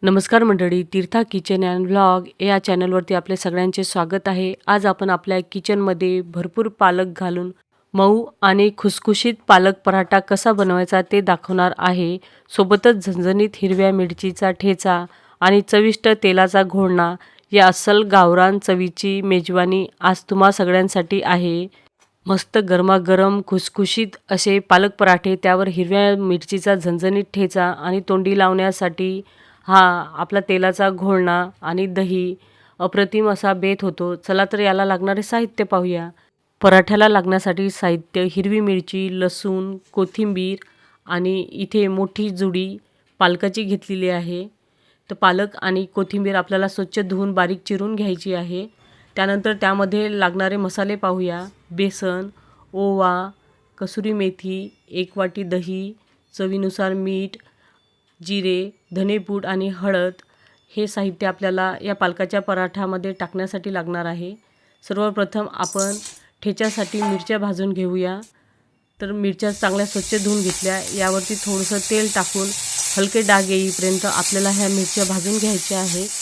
नमस्कार मंडळी, तीर्था kitchen and vlog या चॅनलवरती आपले सगळ्यांचे स्वागत आहे। आज आपण आपल्या किचनमध्ये भरपूर पालक घालून मऊ आणि खुसखुशीत पालक पराठा कसा बनवायचा ते दाखवणार आहे। सोबतच झणझणीत हिरव्या मिरचीचा ठेचा आणि चविष्ट तेलाचा घोळणा या अस्सल गावरान चवीची मेजवानी आज तुम्हा सगळ्यांसाठी आहे। मस्त गरमागरम खुसखुशीत असे पालक पराठे, त्यावर हिरव्या मिरचीचा झणझणीत ठेचा आणि तोंडी लावण्यासाठी हा आपला तेलाचा घोळणा आणि दही अप्रतिम असा बेत होतो। चला तर याला लागणारे साहित्य पाहूया। पराठ्याला लागण्यासाठी साहित्य: हिरवी मिरची, लसूण, कोथिंबीर आणि इथे मोठी जुडी पालकाची घेतलेली आहे। तर पालक आणि कोथिंबीर आपल्याला स्वच्छ धुवून बारीक चिरून घ्यायची आहे। त्यानंतर त्यामध्ये लागणारे मसाले पाहूया: बेसन, ओवा, कसुरी मेथी, 1 वाटी दही, चवीनुसार मीठ, जिरे, धनेपूड आणि हळद हे साहित्य आपल्याला या पालकाच्या पराठ्यामध्ये टाकण्यासाठी लागणार आहे। सर्वप्रथम आपण ठेच्यासाठी मिरच्या भाजून घेऊया। तर मिरच्या चांगल्या स्वच्छ धुवून घेतल्या। यावरती थोडंसं तेल टाकून हलके डाग येईपर्यंत आपल्याला ह्या मिरच्या भाजून घ्यायच्या आहेत।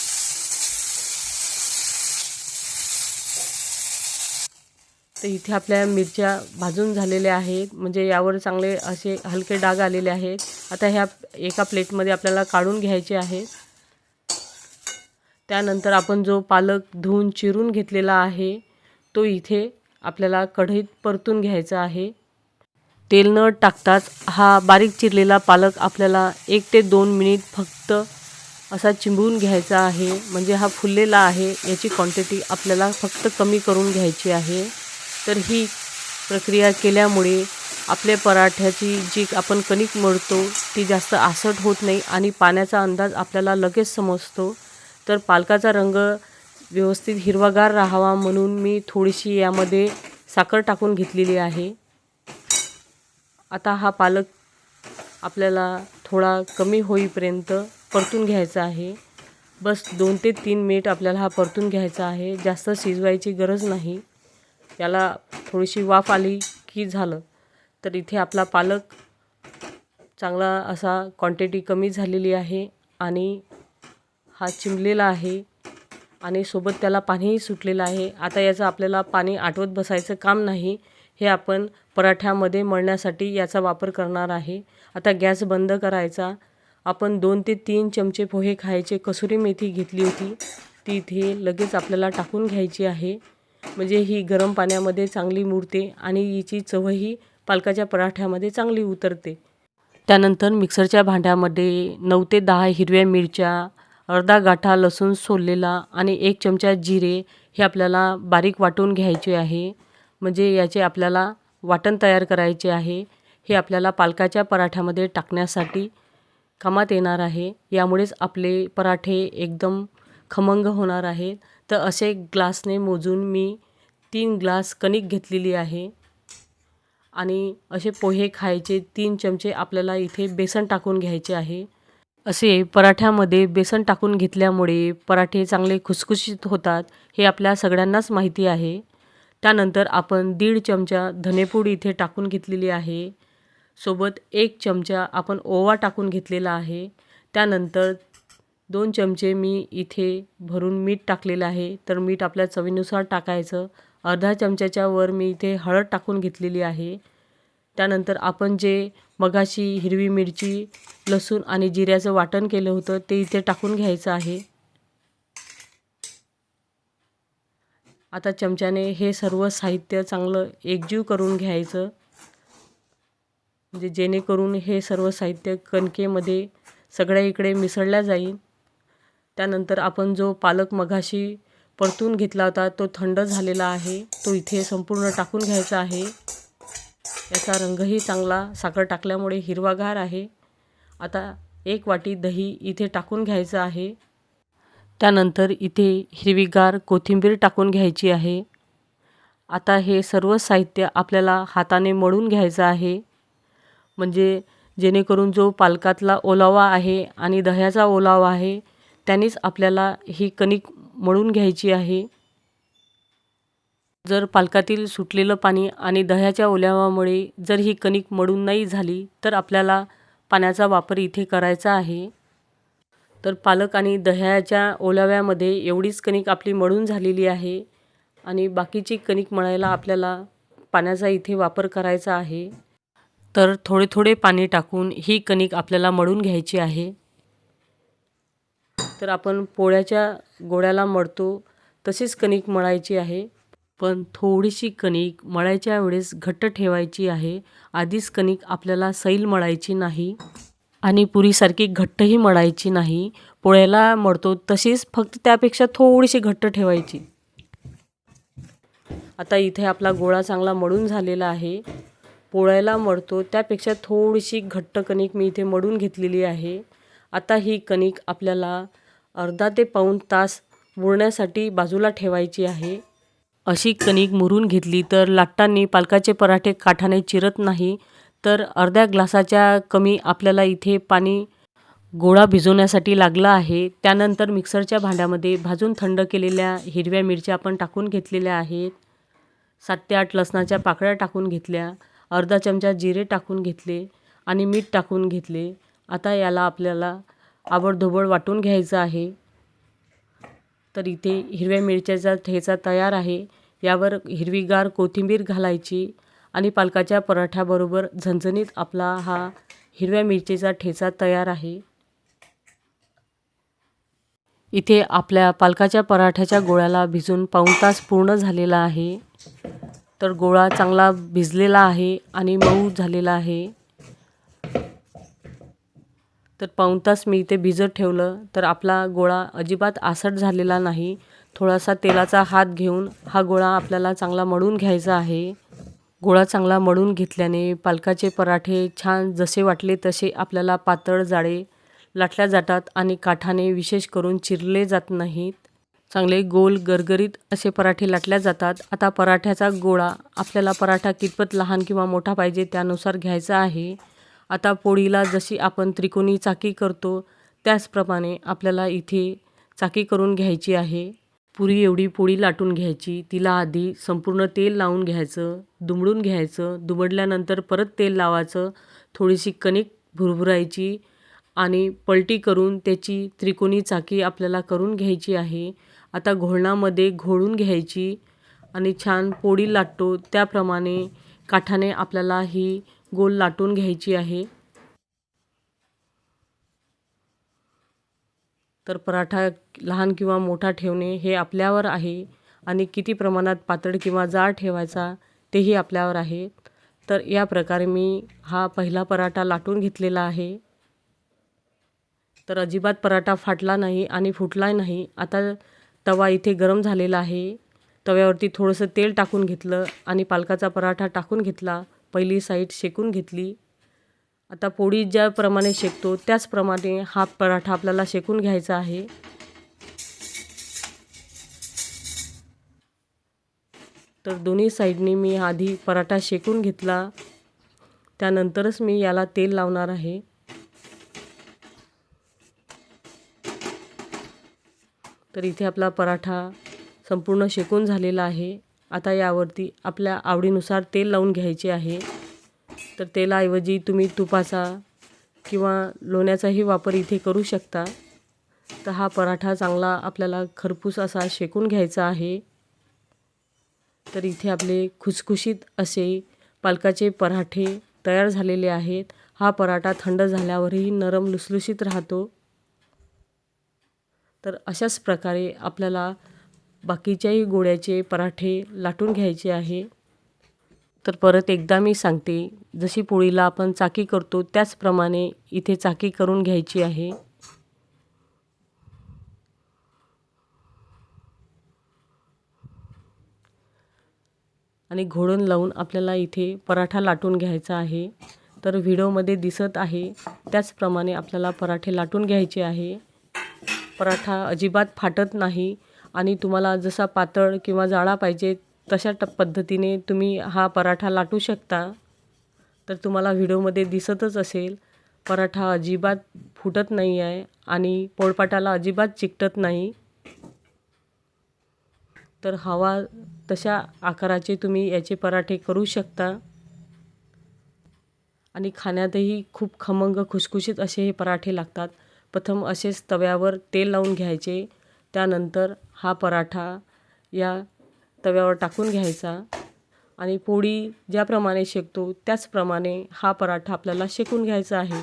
तर इथे आपल्या मिरच्या भाजून झालेल्या आहेत, म्हणजे यावर चांगले असे हलके डाग आलेले आहेत। आता ह्या एका प्लेटमध्ये आपल्याला काढून घ्यायचे आहेत। त्यानंतर आपण जो पालक धुवून चिरून घेतलेला आहे तो इथे आपल्याला कढईत परतून घ्यायचा आहे। तेल न टाकताच हा बारीक चिरलेला पालक आपल्याला 1 ते 2 मिनिट फक्त असा चिंबवून घ्यायचा आहे, म्हणजे हा फुललेला आहे, याची क्वांटिटी आपल्याला फक्त कमी करून घ्यायची आहे। तर ही प्रक्रिया केल्यामुळे आपल्या पराठ्याची जी आपण कणिक मळतो ती जास्त आसट होत नाही आणि पाण्याचा अंदाज आपल्याला लगेच समजतो। तर पालकाचा रंग व्यवस्थित हिरवागार राहावा म्हणून मी थोडीशी यामध्ये साखर टाकून घेतलेली आहे। आता हा पालक आपल्याला थोडा कमी होईपर्यंत परतून घ्यायचा आहे। बस 2 ते 3 मिनिट आपल्याला हा परतून घ्यायचा आहे, जास्त शिजवायची गरज नाही। याला थोडीशी वाफ आली की झालं। तर इथे आपला पालक चांगला असा क्वांटिटी कमी झालेली आहे आणि हा चिमलेला आहे आणि सोबत त्याला पाणीही सुटलेलं आहे। आता याचं आपल्याला पाणी आटवत बसायचं काम नाही, हे आपण पराठ्यामध्ये मळण्यासाठी याचा वापर करणार आहे। आता गॅस बंद करायचा। आपण 2 ते 3 चमचे पोहे खायचे कसुरी मेथी घेतली होती, ती इथे लगेच आपल्याला टाकून घ्यायची आहे, म्हणजे ही गरम पाण्यामध्ये चांगली मुरते आणि हिची चवही पालकाच्या पराठ्यामध्ये चांगली उतरते। त्यानंतर मिक्सरच्या भांड्यामध्ये 9 ते 10 हिरव्या मिरच्या, अर्धा गाठा लसूण सोललेला आणि 1 चमचा जिरे हे आपल्याला बारीक वाटून घ्यायचे आहे, म्हणजे याचे आपल्याला वाटण तयार करायचे आहे। हे आपल्याला पालकाच्या पराठ्यामध्ये टाकण्यासाठी कामात येणार आहे, यामुळेच आपले पराठे एकदम खमंग होणार आहेत। तर असे ग्लासने मोजून मी 3 ग्लास कणिक घेतलेली आहे आणि असे पोहे खायचे 3 चमचे आपल्याला इथे बेसन टाकून घ्यायचे आहे। असे पराठ्यामध्ये बेसन टाकून घेतल्यामुळे पराठे चांगले खुसखुशीत होतात, हे आपल्या सगळ्यांनाच माहिती आहे। त्यानंतर आपण 1.5 चमचा धनेपूड इथे टाकून घेतलेली आहे, सोबत 1 चमचा आपण ओवा टाकून घेतलेला आहे। त्यानंतर 2 चमचे मी इथे भरून मीठ टाकलेलं आहे, तर मीठ आपल्या चवीनुसार टाकायचं। अर्धा चमच्याच्या वर मी इथे हळद टाकून घेतलेली आहे। त्यानंतर आपण जे मगाशी हिरवी मिरची, लसूण आणि जिऱ्याचं वाटण केलं होतं ते इथे टाकून घ्यायचं आहे। आता चमच्याने हे सर्व साहित्य चांगलं एकजीव करून घ्यायचं, म्हणजे जेणेकरून हे सर्व साहित्य कणकेमध्ये सगळ्या इकडे मिसळल्या जाईल। त्यानंतर आपण जो पालक मगाशी परतून घेतला होता तो थंड झालेला आहे, तो इथे संपूर्ण टाकून घ्यायचा आहे। याचा रंगही चांगला साखर टाकल्यामुळे हिरवागार आहे। आता 1 वाटी दही इथे टाकून घ्यायचं आहे। त्यानंतर इथे हिरवीगार कोथिंबीर टाकून घ्यायची आहे। आता हे सर्व साहित्य आपल्याला हाताने मळून घ्यायचं आहे, म्हणजे जेणेकरून जो पालकातला ओलावा आहे आणि दह्याचा ओलावा आहे त्यानेच आपल्याला ही कणिक मळून घ्यायची आहे। जर पालकातील सुटलेलं पाणी आणि दह्याच्या ओलाव्यामुळे जर ही कणिक मळून नाही झाली तर आपल्याला पाण्याचा वापर इथे करायचा आहे। तर पालक आणि दह्याच्या ओलाव्यामध्ये एवढीच कणिक आपली मळून झालेली आहे आणि बाकीची कणिक मळायला आपल्याला पाण्याचा इथे वापर करायचा आहे. तर थोडे थोडे पाणी टाकून ही कणिक आपल्याला मळून घ्यायची आहे. तर आपण पोळ्याच्या गोळ्याला मळतो तशीच कणिक मळायची आहे, पण थोडीशी कणिक मळायच्या वेळेस घट्ट ठेवायची आहे. आधीच कणिक आपल्याला सैल मळायची नाही आणि पुरीसारखी घट्टही मळायची नाही. पोळ्याला मळतो तशीच, फक्त त्यापेक्षा थोडीशी घट्ट ठेवायची. आता इथे आपला गोळा चांगला मळून झालेला आहे. पोळ्याला मळतो त्यापेक्षा थोडीशी घट्ट कणिक मी इथे मळून घेतलेली आहे. आता ही कणिक आपल्याला अर्धा ते पाऊण तास मुरण्यासाठी बाजूला ठेवायची आहे. अशी कणिक मुरून घेतली तर लाटताना पालकाचे पराठे काठाने चिरत नाही. तर अर्ध्या ग्लासाच्या कमी आपल्याला इथे पाणी गोळा भिजवण्यासाठी लागलं आहे. त्यानंतर मिक्सरच्या भांड्यामध्ये भाजून थंड केलेल्या हिरव्या मिरच्या आपण टाकून घेतलेल्या आहेत. 7 ते 8 लसणाच्या पाकळ्या टाकून घेतल्या. अर्धा चमचा जिरे टाकून घेतले आणि मीठ टाकून घेतले. आता याला आपल्याला आबडधोबड वाटून घ्यायचं आहे. तर इथे हिरव्या मिरच्याचा ठेचा तयार आहे. यावर हिरवीगार कोथिंबीर घालायची आणि पालकाच्या पराठ्याबरोबर झणझणीत आपला हा हिरव्या मिरचीचा ठेचा तयार आहे. इथे आपल्या पालकाच्या पराठ्याच्या गोळ्याला भिजून पाऊण तास पूर्ण झालेला आहे. तर गोळा चांगला भिजलेला आहे आणि मऊ झालेला आहे. तर पाऊण तास मी इथे भिजत ठेवलं तर आपला गोळा अजिबात आसट झालेला नाही. थोडासा तेलाचा हात घेऊन हा गोळा आपल्याला चांगला मळून घ्यायचा आहे. गोळा चांगला मळून घेतल्याने पालकाचे पराठे छान जसे वाटले तसे आपल्याला पातळ जाडे लाटल्या जातात आणि काठाने विशेष करून चिरले जात नाहीत. चांगले गोल गरगरीत असे पराठे लाटल्या जातात. आता पराठ्याचा गोळा आपल्याला पराठा कितपत लहान किंवा मोठा पाहिजे त्यानुसार घ्यायचा आहे. आता पोळीला जशी आपण त्रिकोणी चाकी करतो त्याचप्रमाणे आपल्याला इथे चाकी करून घ्यायची आहे. पुरी एवढी पोळी लाटून घ्यायची. तिला आधी संपूर्ण तेल लावून घ्यायचं, दुमडून घ्यायचं. दुमडल्यानंतर परत तेल लावायचं. थोडीशी कणिक भुरभुरायची आणि पलटी करून त्याची त्रिकोणी चाकी आपल्याला करून घ्यायची आहे. आता घोळणामध्ये घोळून घ्यायची आणि छान पोळी लाटतो त्याप्रमाणे काठाने आपल्याला ही गोल लाटून घ्यायची आहे. तर पराठा लहान किंवा मोठा ठेवणे हे आपल्यावर आहे आणि किती प्रमाणात पातळ किंवा जाड ठेवायचा तेही आपल्यावर आहे. तर या प्रकारे मी हा पहिला पराठा लाटून घेतलेला आहे. तर अजिबात पराठा फाटला नाही आणि फुटला नाही. आता तवा इथे गरम झालेला आहे. तव्यावरती थोडंसं तेल टाकून घेतलं आणि पालकाचा पराठा टाकून घेतला. पहिली साईड शेकून घेतली. आता पोळी ज्याप्रमाणे शेकतो त्याचप्रमाणे हा पराठा आपल्याला शेकून घ्यायचा आहे. तर दोन्ही साईडनी मी आधी पराठा शेकून घेतला, त्यानंतरच मी याला तेल लावणार आहे. तर इथे आपला पराठा संपूर्ण शेकून झालेला आहे. आता यावरती आपल्या आवडीनुसार तेल लावून घ्यायचे आहे. तर तेलाऐवजी तुम्ही तुपाचा किंवा लोण्याचाही वापर इथे करू शकता. तर हा पराठा चांगला आपल्याला खरपूस असा शेकून घ्यायचा आहे. तर इथे आपले खुसखुशीत असे पालकाचे पराठे तयार झालेले आहेत. हा पराठा थंड झाल्यावरही नरम लुसलुशीत राहतो. तर अशाच प्रकारे आपल्याला बाकीच्याही गोळ्याचे पराठे लाटून घ्यायचे आहे. तर परत एकदा मी सांगते, जशी पोळीला आपण चाकी करतो त्याचप्रमाणे इथे चाकी करून घ्यायची आहे. आणि घोळण लावून आपल्याला इथे पराठा लाटून घ्यायचा आहे. तर व्हिडिओमध्ये दिसत आहे त्याचप्रमाणे आपल्याला पराठे लाटून घ्यायचे आहे. पराठा अजिबात फाटत नाही आणि तुम्हाला जसा पातळ किंवा जाडा पाहिजे तशा पद्धतीने तुम्ही हा पराठा लाटू शकता. तर तुम्हाला व्हिडिओमध्ये दिसतच असेल, पराठा अजिबात फुटत नाही आहे आणि पोळपाटाला अजिबात चिकटत नाही. तर हवा तशा आकाराचे तुम्ही याचे पराठे करू शकता आणि खाण्यातही खूप खमंग खुसखुशीत असे हे पराठे लागतात. प्रथम असेच तव्यावर तेल लावून घ्यायचे. त्यानंतर हा पराठा या तव्यावर टाकून घ्यायचा आणि पोळी ज्याप्रमाणे शेकतो त्याचप्रमाणे हा पराठा आपल्याला शेकून घ्यायचा आहे.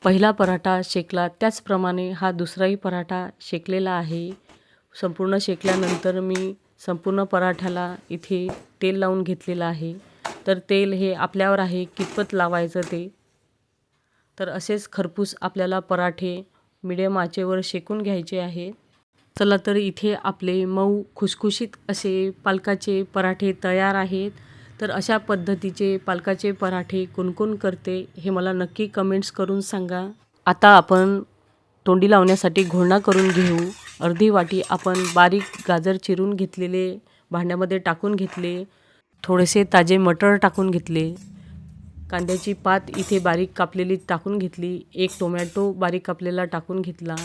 पहिला पराठा शेकला त्याचप्रमाणे हा दुसराही पराठा शेकलेला आहे. संपूर्ण शेकल्यानंतर मी संपूर्ण पराठ्याला इथे तेल लावून घेतलेलं आहे. तर तेल हे आपल्यावर आहे कितपत लावायचं ते. तर असेच खरपूस आपल्याला पराठे मिडियम आचेवर शेकून घ्यायचे आहे. चला तर इथे आपले मऊ खुसखुशीत असे पालकाचे पराठे तयार आहेत. तर अशा पद्धतीचे पालकाचे पराठे कोण करते हे मला नक्की कमेंट्स करून सांगा. आता आपण तोंडी लावण्यासाठी घोळणा करून घेऊ. अर्धी वाटी आपण बारीक गाजर चिरून घेतलेले भांड्यामध्ये टाकून घेतले. थोडेसे ताजे मटर टाकून घेतले. कांद्याची पात इथे बारीक कापलेली टाकून घेतली. एक टोमॅटो बारीक कापलेला टाकून घेतला.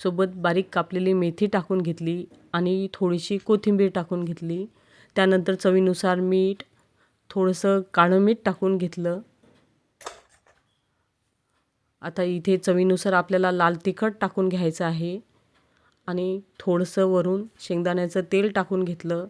सोबत बारीक कापलेली मेथी टाकून घेतली आणि थोडीशी कोथिंबीर टाकून घेतली. त्यानंतर चवीनुसार मीठ, थोडंसं काळं मीठ टाकून घेतलं. आता इथे चवीनुसार आपल्याला लाल तिखट टाकून घ्यायचं आहे आणि थोडंसं वरून शेंगदाण्याचं तेल टाकून घेतलं.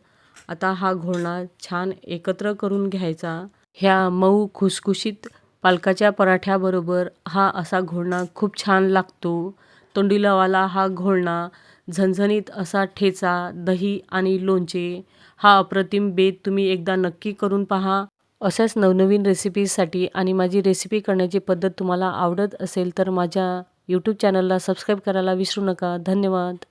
आता हा घोळणा छान एकत्र करून घ्यायचा. ह्या मऊ खुसखुशीत पालकाच्या पराठ्याबरोबर हा असा घोळणा खूप छान लागतो. तोंडी लावायला हा घोळणा, झणझणीत असा ठेचा, दही आणि लोणचे हा अप्रतिम बेत तुम्ही एकदा नक्की करून पहा. अशाच नवनवीन रेसिपीजसाठी आणि माझी रेसिपी करण्याची पद्धत तुम्हाला आवडत असेल तर माझ्या यूट्यूब चॅनलला सबस्क्राईब करायला विसरू नका. धन्यवाद.